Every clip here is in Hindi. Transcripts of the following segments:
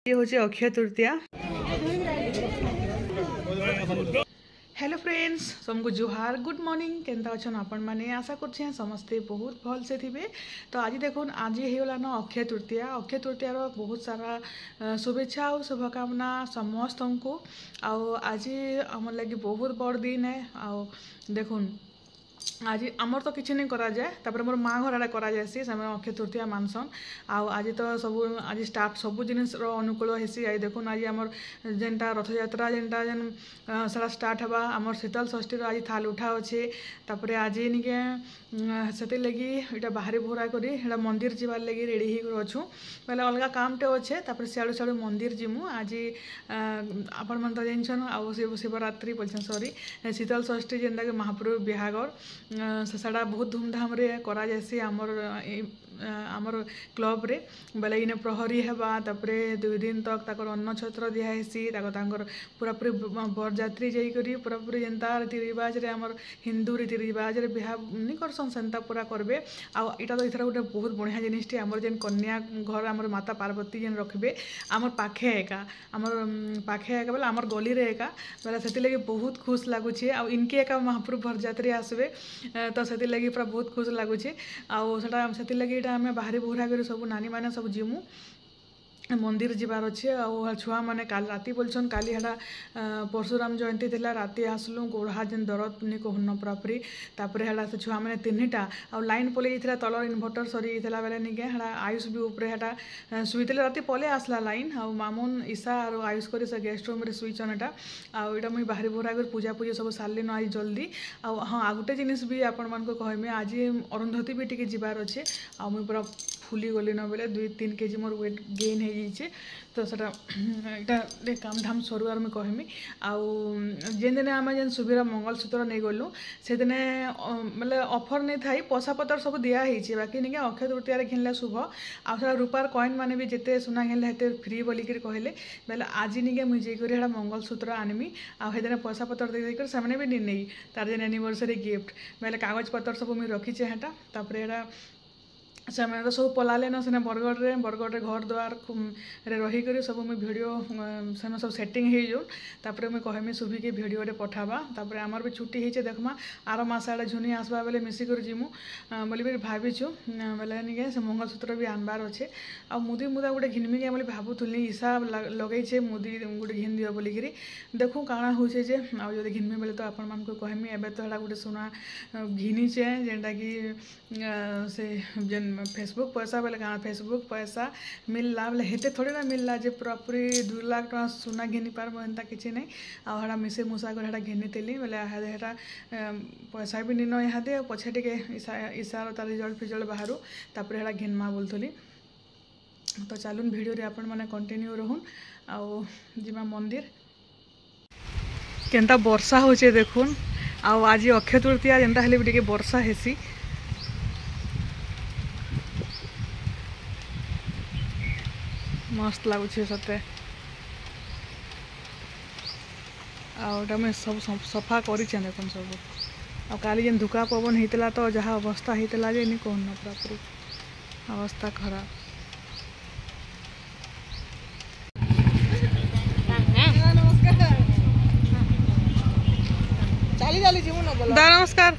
ये हूँ अक्षय तृतीया। हेलो फ्रेंड्स, सबको जुहार, गुड मॉर्निंग। केनता अच्छन आपण मैंने आशा कर समस्ते बहुत भल से थे। तो आज देखुन आज होलान अक्षय तृतीया। अक्षय तृतीयार बहुत सारा शुभेच्छा और शुभकामना समस्त को। आज आम लगे बहुत बड़ दिन है। देखुन आज आमर तो किसी नहीं करा जाए, तापर मोर माँ घर आड़े करा जासी से अक्षय तृतीया मानसन। आज तो सब आज स्टार्ट सब जिनिस अनुकूल हेसी। आज देखुन आज आमर जेनटा रथ यात्रा जेनटा जेन सारा स्टार्ट हवा आमर शीतल षष्ठी आज थाल उठा अच्छे। तापर आज निके से लगी इटा बाहरी भोरा करी मंदिर जीवार लगी रेडी हो अच्छू बोले अलग कामटे अच्छे। तापर सियाड़ू सियाड़ू मंदिर जीमु आज आपण मन तो जानछन। आउ शिवरात्रि बोलछन सॉरी शीतल षष्ठी जेनटा कि महाप्रभु बिहागर सेटा बहुत धूमधाम रे करा जासी आमर क्लब रे। बोले इने प्रहरी हेबा तापरे 2 दिन तक ताकर अन्न छत्र दिया हेसी। पूरा पूरी बरजात्री जाइकरी पूरा पूरी जेनता रीति रिवाज रे आमर हिंदू रीति रिवाज रे बिहा नहीं करसन सेनता पूरा करबे। आ इटा तो इथरा गोटे बहुत बढ़िया जिनिसटी आमर जेन कन्या घर आमर माता पार्वती जेन रखबे आमर पाखे एका बोले आमर गली रे एका बोले सेति लगी बहुत खुश लागुछे। आ इनके एका महाप्रभु बरजात्री आसबे तो सेति लगी पूरा बहुत खुश लागुछे। आ सेटा सेति लगी आम बाहरी बुहरा कर सब नानी मैंने सब जीमु मंदिर जीवार अच्छे। आ छुआ मैंने काल राति बोलछन काली हेटा परशुराम जयंती थिला राति आसलु गोड़ा जेन दरद नहीं कहन पूरापूरी। तापर हेटा से छुआ मैंने 3टा आ लाइन पलि जाइथिला तलर इन्भर्टर सरी जाइथिला बेले निके हेटा आयुष भी ऊपर हेटा सुईथिले राति पले आसला लाइन। आ मामुन ईशा और आयुष कर से गेस्ट रूम रे सुईचन एटा। आटा मुई बाहरी बुहरा कर पूजा पूजा सब सारलिन आज जल्दी। हाँ आ गोटे जिनिस भी आपण मानको कहमी आज अरुंधति भी टिके जीवार अच्छे। आ मुई पूरा फुली गली न बेले 2-3 केजी मोर वेट गेन हो जाइए। तो सेटा इटा काम धाम सरुआर में कहमी। जेन दिन आम जेन सुबीर मंगलसूत्र नहीं गलु से दिन मतलब ऑफर नहीं थाई पैसा पतर सब दिखाई बाकी नहीं अक्षय तृतीय घिनले शुभ। आ रूपार कॉइन माने भी जिते सुना घिनले हेते फ्री बोलिक कहले बोले आज निके मुझे जाकर मंगलसूत्र आनमी। आदिन पैसा पतर देकर से भी नहीं तार जेन एनिवर्सरी गिफ्ट बोले कागज पतर सब मुझे रखीचे हेटा। तापर से तो सब पलाले न सेने बरगढ़ रे घर द्वार रे रही कर सब मुझे वीडियो से सब सेटिंग हो जो। तापर मुझे कहमी सुभी के वीडियो रे पठाबा। तापर आमर भी छुट्टी होचे देखमा आर मास आड़े झुनी आसबा बेले मिसिकर जीमु बोली भी भाविछु बोले निके से मंगलसूत्र भी आनबार अच्छे। आ मुदी मुदा गोटे घिनमी के बोली भावुली ईशा लगे मुदी गोटे घिन दियो बोलिकी देखूँ काଣା होचे जे आ जदि घिनमी बोले तो आपण मानको कहमी। एबे तो गोटे सुना घिनीचे जेनटा कि से जेन फेसबुक पैसा बोले क्या फेसबुक पैसा मिलला बोले हेते थोड़े ना मिलला जे पूरापूरी 2 लाख टका सुना घिनी पार एंता किसी नहीं। आड़ा मिसे मुसा कर हेटा घिनी तेली बोले हेटा पैसा भी निन इहादे पछे टिके ईशार तार रिजल्ट फिजल्ट बाहर तापर हेटा घिनमा बोलथली। तो चलुन वीडियो रे आपण माने कंटिन्यू रहून आउ जिमा मंदिर। केनता वर्षा होचे देखुन। आज अक्षय तृतीया जेनता हेले भी टिके वर्षा हेसी। मस्त लगुच सते। आटा मैं सब सफा कर देखुन सब। आ काली जेन धुका पवन होता तो जहाँ अवस्था होता जे नहीं कहन पूरा पूरी अवस्था खराब। दा नमस्कार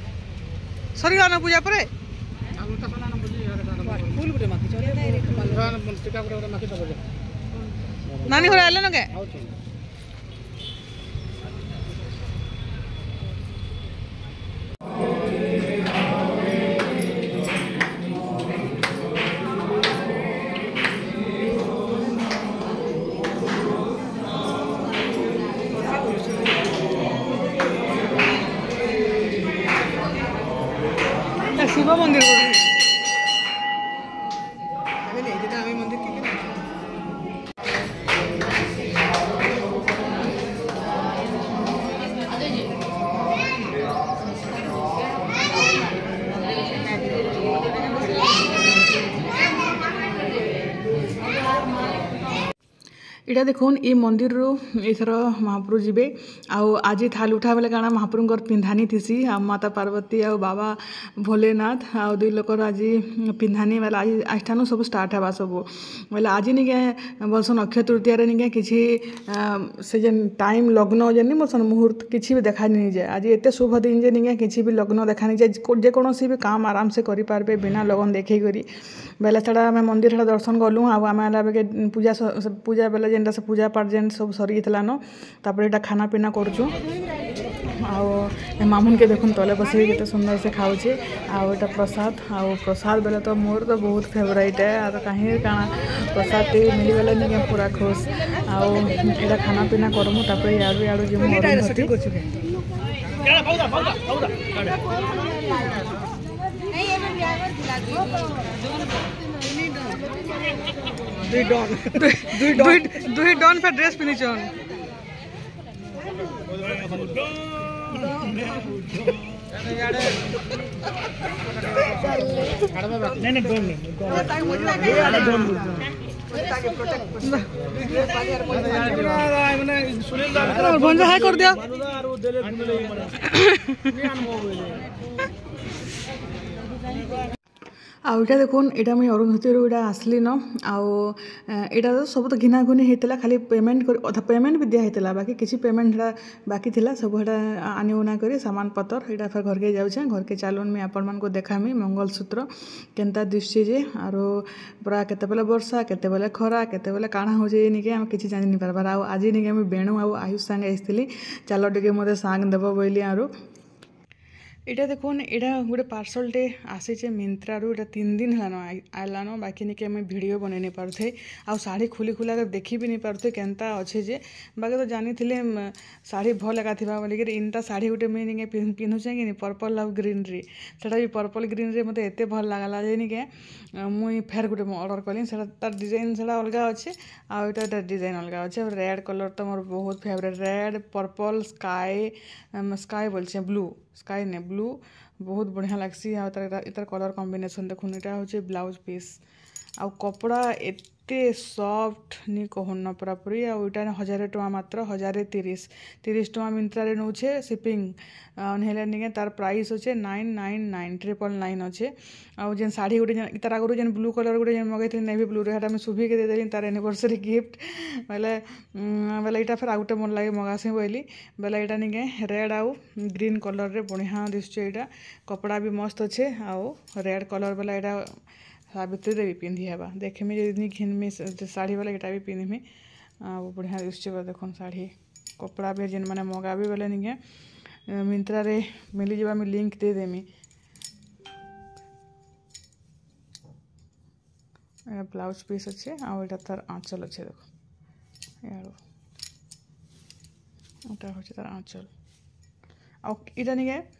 सरीगला ना पूजा पर नानी घर आले न के शिव मंदिर इटा देखुन ये मंदिर रू एथर महाप्रभु जीवे आज थाल उठा बेले काଣା महाप्रभुर पिंधानी थीसी माता पार्वती आ बाबा भोलेनाथ आ दुई लोकर आज पिंधानी बेले आज ठानु सब स्टार्ट हेबा सब बेले आज निके बोलसन अक्षय तृतीया निके किसी से जेन टाइम लग्न जेन बोलसन मुहूर्त किसी भी देखा नहीं जाए आज एत शुभ दिन जे निके किसी भी लग्न देखा नहीं जाए जेकोसी भी काम आराम से करि पारबे बिना लगन देखै करी बेले छड़ा आम मंदिर छड़ा दर्शन गलु आम पूजा पूजा बेले जेनटा से पूजा पाठ जेन सब सरी न तापर एटा खाना पीना करूँ मामुन के देखुन तले बस के सुंदर से खाऊे आटा प्रसाद प्रसाद बेले तो मोर तो बहुत फेवरेट है और कहीं काଣା प्रसाद टे मिलगले नहीं पूरा खुश आटा खाना पीना करमु तापर याडू याडू जो दुई डॉन पे ड्रेस पिनी चन भंजा हाय कर दिया आउटा देखुन एटा मुई अरुंधति एटा आसली न आटा तो सब तो घिना घुनी होता खाली पेमेंट कर पेमेंट भी दिया होता बाकी किसी पेमेंट बाकी थिला सब आनी उना करी सामान पतर एटा फिर घर के जाऊे घर के चलुन मुझे आपण मानक देखामी मंगलसूत्र केनता दिशे जे आरो पूरा केते बेले वर्षा केते बेले खरा केते बेले काଣା हो जे निके हम किसी जानि नहीं पारबार आज निके हम बेणु आयुष संगे आसली चलो टिके मते सांग देव बोली आरो इटा देखुन एटा गोटे पार्सलटे आसीचे मिंत्रारू एटा 3 दिन हलानो आलान बाकी निके मैं वीडियो बनै नहीं पारुथे आ साड़ी खुली खुला कर देखी भी नहीं पारुथे केनता अच्छे जे बाकी तो जानी थिले साड़ी भल लगा थिबा बोलिकर इनता साड़ी गोटे मुझे निके पिन्धुचे कि पर्पल आ ग्रीन रे सेटा भी पर्पल ग्रीन रे मते एते भल लागला जे निके मुई फेर गोटे ऑर्डर कली सेटा तार डिजाइन सेटा अलगा अच्छे आ एटा डिजाइन अलगा अच्छे रेड कलर तो मोर बहुत favourite red purple sky sky बोलछे ब्लू स्काई ने ब्लू बहुत बढ़िया लगसी इतार कलर कॉम्बिनेशन देखुन एटा होचे ब्लाउज पीस आ कपड़ा एते सॉफ्ट नी कहन पूरा पूरी आटा 1000 टका मात्र 1030 टका मिंत्रा रे नौछे शिपिंग नहेले निके तार प्राइस होचे 999 अच्छे आ जेन साड़ी गोटे तार आगु जेन ब्लू कलर गोटे जेन मगैथि नेवी ब्लू रे हटा शुभी के दे देली तार एनिवर्सरी गिफ्ट बेले बेले इटा फिर आउटे मन लगे मगासी बोली बेले इटा निके रेड आउ ग्रीन कलर रे बढ़िया दिसछे इटा कपड़ा भी मस्त अच्छे आउ रेड कलर बेले इटा सावित्री भी पिंधि हेबा देखमी जे घिनमी साड़ी वाला एटा भी पिंधमी आ बढ़िया दिसछे देखुन साड़ी कपड़ा भी जेन माने मगाबी बेले निके मिंत्रा रे मिली जबा मैं लिंक दे देमी ब्लाउज पीस अच्छे आटा तार आँचल अच्छे देखो यार एटा होचे तार आँचल आटा निके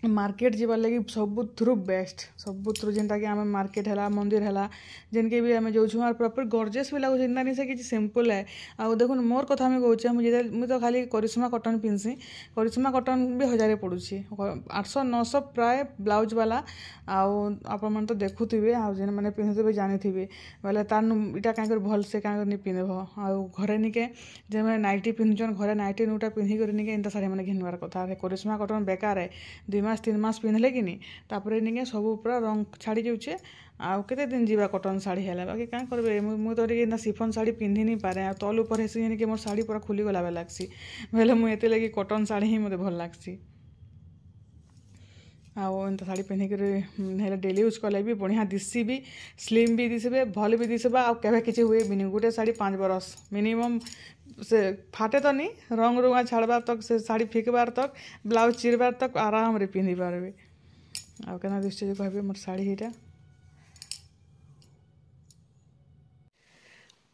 मार्केट जीवार लगी सबुथ्रु बेस्ट सबुथ्रु जेनटा कि आम मार्केट है मंदिर है जेनके भी आम जाऊँ और प्रॉपर गॉर्जियस भी लगुच इतना नहीं से कि सिंपल है आउ देखुन मोर कथा मुझे कहूँ मुझे तो खाली करिश्मा कटन पिंधसी करिश्मा कटन भी 1000 पड़ुची 800-900 प्राय ब्लाउज वाला आपण तो देखुवे आउ जेन मैंने पिंधुवे जानी बोले तार इटा कहीं भल से कहीं नहीं पिंधब आउ घरे निके जे मैंने नाइटी पिंधुन घरे नाइटी नूटा पिंधिक निके इंता शाड़ी मैंने घिनबार कथा करिश्मा कटन बेकार है 2 मास 3 मास पिंधले कि नहीं तापर निके सब पूरा रंग छाड़ी जाऊे आउ केते दिन जीवा कटन साड़ी है बाकी क्या करेंगे मुझे सिफन साड़ी पिंधि नहीं पारे आ तल ऊपर हेसी कि मोर साड़ी पूरा खुली गला बेले लगसी बोले मुझे लगी कटन साड़ी ही मत भल लगसी आंता साड़ी पिंधिक डेली यूज कले भी बढ़िया दिसी भी स्लिम भी दिसबे भल भी दिसबा आ केबे किछि हुए भी नहीं गोटे साड़ी 5 बरस मिनिमम से फाटे तो नहीं रंग रुआ छाड़बार तक से साड़ी फिकबार तक ब्लाउज चिरबार तक आराम रे पिंधि पारबे आ केना दिसछे कहबे मोर साड़ी एटा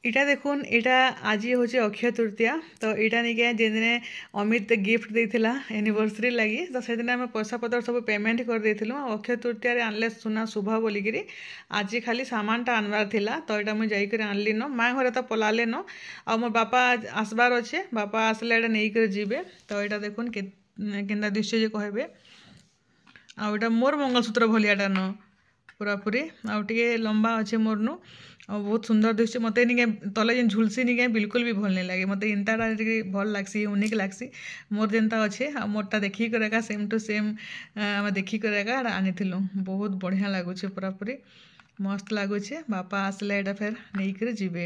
इटा देखुन इटा आज हूँ अक्षय तृतीया तो इटा निके जिन अमित गिफ्ट देता एनिवर्सरी लगी तो से दिन आम पैसा पतर सब पेमेंट कर देलु अक्षय तृतीय आनले सुना शुभ बोलिकी आज खाली सामानटा आनबार थिला तो यहाँ मुझे जाकर आनली न माँ घर तो पलाले न आ मोर बापा आसबार अच्छे बापा आसले एटा नहीं कर जीवे तो यहाँ देखुन केन्ता दृश्य जे कहबे आटा मोर मंगलसूत्र भलियाटा न पूरापूरी आउे लंबा अच्छे मोरनु और बहुत सुंदर दिखे मत निके तले जेन झुलसी निके बिल्कुल भी भल नहीं लगे मत इंताटा भल लग्सी यूनिक लग्सी मोर जेनता अच्छे आ मोरटा देखी कर सेम टू सेम आम देखी कर आनी बहुत बढ़िया लगुच पूरापूरी मस्त लगुचे बापा आसले एटा फेर नहीं कर जीवे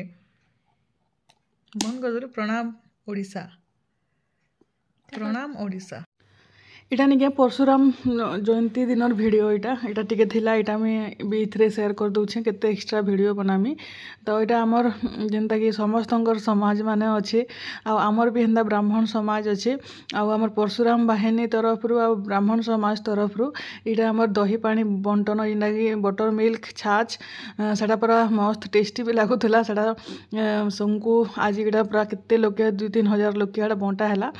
बंद कर प्रणाम ओडिशा प्रणाम ओडिशा इटा निके परशुराम जयंती दिन वीडियो इटा टिके थिला इटा मैं भी इथरे शेयर कर दूचे केते एक्स्ट्रा वीडियो बनामी तो इटा आमर जेनता कि समस्तंकर समाज माने अच्छे आमर भी हेंदा ब्राह्मण समाज अच्छे आमर परशुराम बाहिनी तरफ रु ब्राह्मण समाज तरफ रु इटा आमर दही पानी बंटन जेनता कि बटर मिल्क छाछ सेटा पूरा मस्त टेस्टी भी लगुला सेटा सबको आज इटा पूरा केते लोके 2-3 हजार लोके बंटा है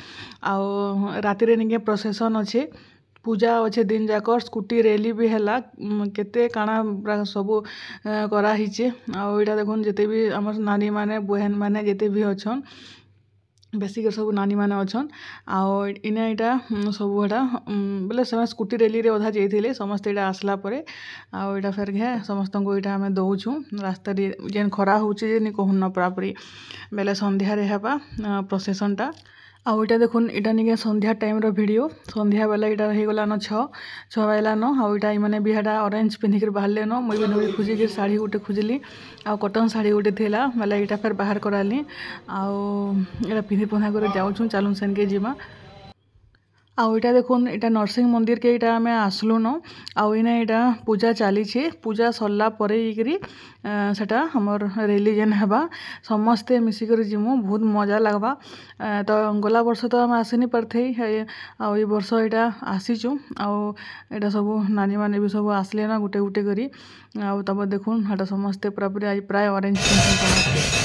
राति रे निके प्रोसेसन अच्छे पूजा अच्छे दिन जाक स्कूटी रैली भी है केते काना सब कराहीचे आईटा देखुन जिते भी आम नानी माने बहन माने जिते भी अच्छन बेसिक सब नानी माने अच्छन इने यहाँ सब बोले से स्कूटी रैली रे अधा जाइए समस्ते यहाँ आसला परे आईटा फेर घे समस्त को यहाँ आम दौचु रास्ता जेन खरा होचे जे कहून पूरापूरी बेले संध्या रे हेबा प्रोसेसनटा आईटा देखुन इटा निके संध्या टाइम रो वीडियो संध्या बेला इटा हो गलान 6 बाजलान आईटा मैंने भी हेटा ऑरेंज पिंधिक बाहर न मुझे भी खोजिक शाढ़ी गोटे खोजली आ कटन शाढ़ी गोटे थिला बेला इटा फेर बाहर कराली आटा पिंधि पुंधा कर जाऊँ चलून सेन के जीवा आईटा देखुन इटा नरसिंह मंदिर के इटा आम आसलु न आईने यहाँ पूजा चली पूजा सरला सेटा हमर रैली जेन हेबा समस्ते मिसिकर जीमु बहुत मजा लगवा तो गला वर्ष तो आम आसी नहीं पारथे आई वर्ष यहाँ आसीचु आटा सब नानी माने भी सब आसले ना गुटे गुटे करी तब देखुन हटा समस्ते पूरापूरी आज प्राय ऑरेंज समस्ते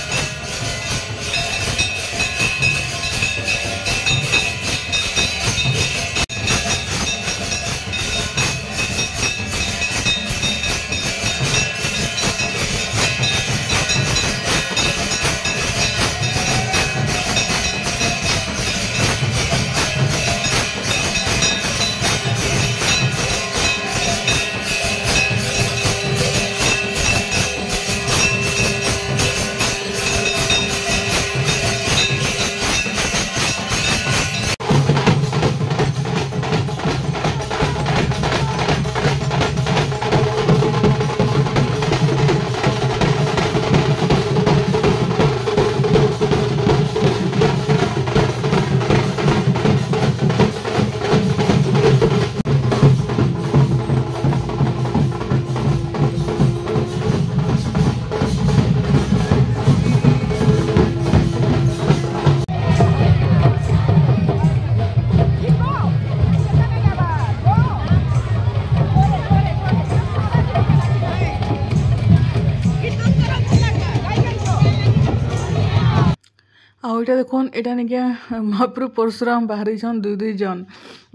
आईटा देखुन यहाँ निके महाप्रभु परशुराम बाहरी छन 2 जन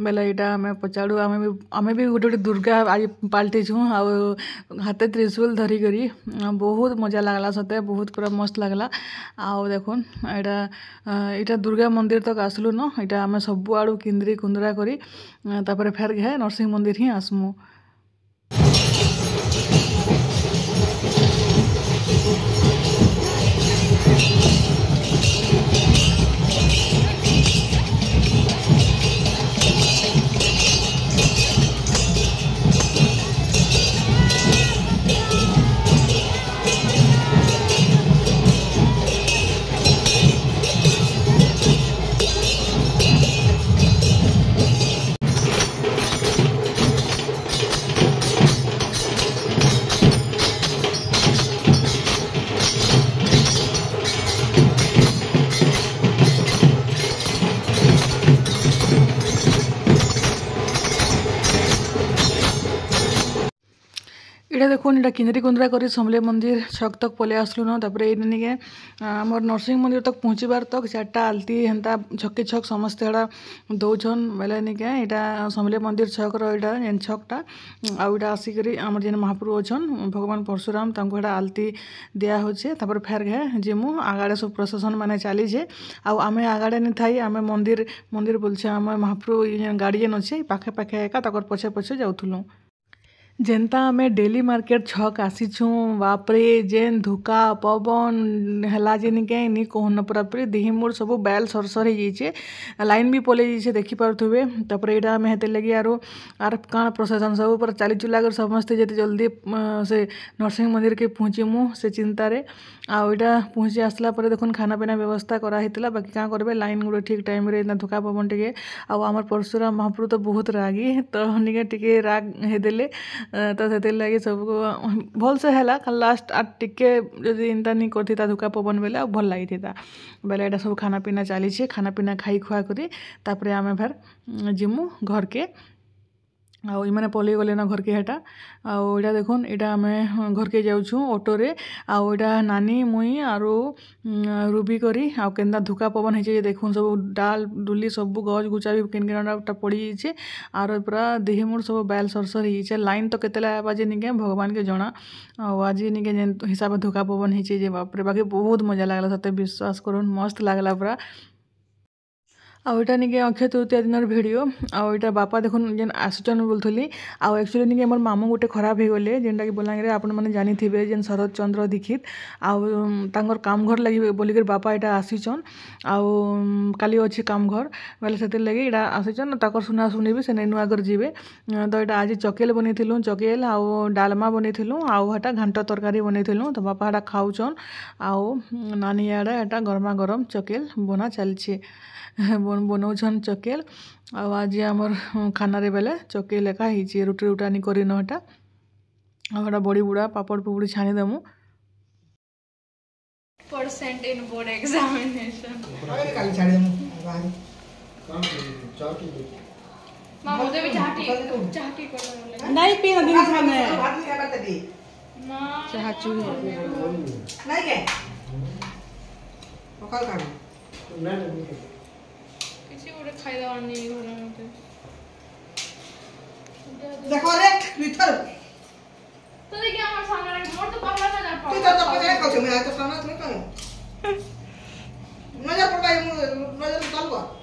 बेला यहाँ आम पचाड़ू आम भी गोटे गोटे दुर्गा आज पाल्टीछू हाथे त्रिशूल धरिकी बहुत मजा लगला सते बहुत पूरा मस्त लगला देखुन यहाँ दुर्गा मंदिर तक आसलु न यहाँ आम सब आड़ू किंद्री कुंदरा करी तापर फेर घे नरसिंह मंदिर ही आसमु इटा देखुन इटा किंदरी कुंदरा करी समले मंदिर छक तक पले आसलु न तापर ये निके आमर नरसिंह मंदिर तक पहुँचबार तक 4टा आलती हेन्ता छक्की छक समस्ते एटा दौछन बेले निके इटा समले मंदिर छक रहा जेन छकटा आउटा आसिक आमर जेन महाप्रभु अच्छन भगवान परशुराम तांको एटा आलती दिया होचे तापर फेर घे जिमु आगाड़े सब प्रशासन माने चली जे आमे आगाड़े नहीं थाई आमे मंदिर मंदिर बोलछे आमे महाप्रभु गाड़ी जेन अच्छे पाखे पाखे एका ताकर पछे पछे जाउथुलु। जेनता आमे डेली मार्केट छक आसीछुँ बापरे जेन धुका पवन हला जेनिके नी कहन पूरापूरी देही मोर सब बैल सरसर हो जाइए लाइन भी पलि जाइए देखी पारे तापर यहाँ आम हेते लगे आर काण प्रोसेसन सब पूरा चली चुला कर समस्ते जेते जल्दी से नरसिंह मंदिर के पहुँचीमु से चिंतार आईटा पहुँची आसला देखुन खाना पीना व्यवस्था कराइला बाकी क्या करेंगे लाइन गुड़े ठीक टाइम रे धुका पवन टे आमर परशुराम महाप्रभु तो बहुत रागी तो निके टिके राग हेदेले तो से लगे सब भल से है लास्ट आ टिके जदि इनता नहीं करती धुका पवन बेले भल लगी बेले यहाँ सब खाना पीना चली खाना पीना खाई खुआ करी तापर आम फेर जिमु घर के आउ इमाने पलि गले ना घर के हेटा आउ इटा देखुन इटा आमे घर के जाऊँ ऑटोरे आउ इटा नानी मुई आरो रूबी करी आउ केन्दा धुका पवन है देखुन सब डाल डुली सब गज गुचा भी केन केनटा पड़ी जाइए आरो पूरा देह मोर सब बैल सरसर हो लाइन तो केतेला बाजे निके भगवान के जना आज निके जेन हिसाब धुका पवन है बापरे बाकी बहुत मजा लागला सते विश्वास करुन मस्त लागला पूरा आईटा निके अक्षय तृतीया दिन भिडियो आईटा बापा देखुन जेन आसुचन बोलुली आउ एक्चुअली निके मोर मामू गोटे खराब हो गले जेनटा कि बलांगीर आपण मैंने जानी थे जेन शरद चंद्र दीक्षित आउ तांकर काम घर लगी बोलिकर बापा यहाँ आसीचन आउ काली अच्छी काम घर बोले से लगे यहाँ आसीचन ताकर सुना सुनी भी से नुआ कर जीवे तो यहाँ आज चकेल बनईलु चकेल आउ डालमा बनईलु आउ हटा घांट तरकारी बनईलु तो बापा हटा खाऊन आउ नानी आड़े हटा गरमा गरम चकेल बना चलछे बनाऊन चकेल आज आमर खाना बेले चकेल एका ही रुटी रुटानी कर नटा आटा बड़ी बुड़ा पापड़ पुपड़ी छाणी देमु परसेंट इन बोर्ड एग्जामिनेशन मां मुझे भी चाहती कर नहीं पी ना दिन खाने मां चाहचू नहीं के पकड़ कर नहीं किसी को खाई दवा नहीं घर में देखो रे ट्विटर तो देखिए हमारे सामने मोर तो पहला नजर पड़ा तू तो पकड़ खाओ मैं तो सामने तुम्हें कहो नजर पड़ा नजर चल गया